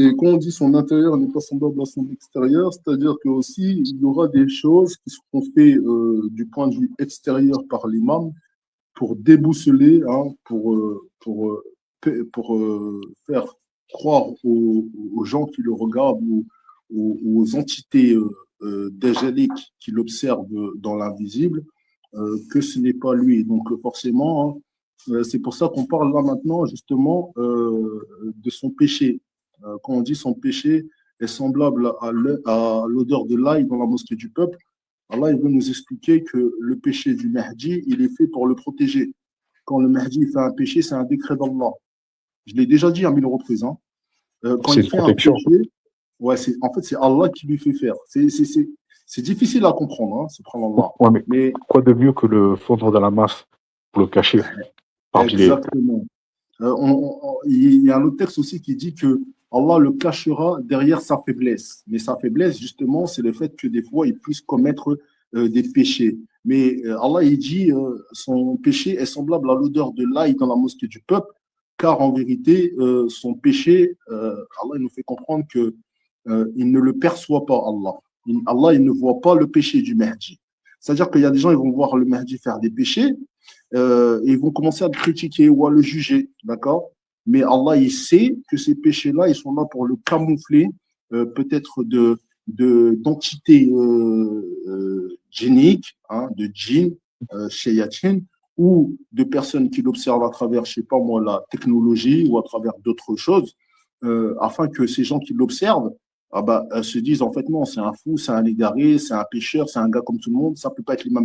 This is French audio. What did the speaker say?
Et quand on dit son intérieur n'est pas semblable à son extérieur, c'est-à-dire que aussi il y aura des choses qui seront faites du point de vue extérieur par l'imam pour déboussoler, hein, pour faire croire aux gens qui le regardent ou aux entités d'angéliques qui l'observent dans l'invisible que ce n'est pas lui. Donc forcément, hein, c'est pour ça qu'on parle là maintenant justement de son péché. Quand on dit son péché est semblable à l'odeur de l'ail dans la mosquée du peuple, Allah il veut nous expliquer que le péché du Mahdi, il est fait pour le protéger. Quand le Mahdi fait un péché, c'est un décret d'Allah. Je l'ai déjà dit à 1000 reprises. Hein. Quand C'est il une fait un protection. péché, ouais, en fait, c'est Allah qui lui fait faire. C'est difficile à comprendre, hein, subhanallah. Ouais, mais Mais quoi de mieux que le fondre dans la masse pour le cacher parmi les. exactement. Il y a un autre texte aussi qui dit que Allah le cachera derrière sa faiblesse. Mais sa faiblesse, justement, c'est le fait que des fois, il puisse commettre des péchés. Mais Allah, il dit son péché est semblable à l'odeur de l'ail dans la mosquée du peuple, car en vérité, son péché, Allah il nous fait comprendre que il ne le perçoit pas, Allah. Allah, il ne voit pas le péché du Mahdi. C'est-à-dire qu'il y a des gens, ils vont voir le Mahdi faire des péchés, et ils vont commencer à le critiquer ou à le juger, d'accord? Mais Allah, il sait que ces péchés-là, ils sont là pour le camoufler, peut-être d'entités djinniques, hein, de djinns, shayatin, ou de personnes qui l'observent à travers, je sais pas moi, la technologie ou à travers d'autres choses, afin que ces gens qui l'observent se disent en fait non, c'est un fou, c'est un égaré, c'est un pécheur, c'est un gars comme tout le monde, ça peut pas être l'imam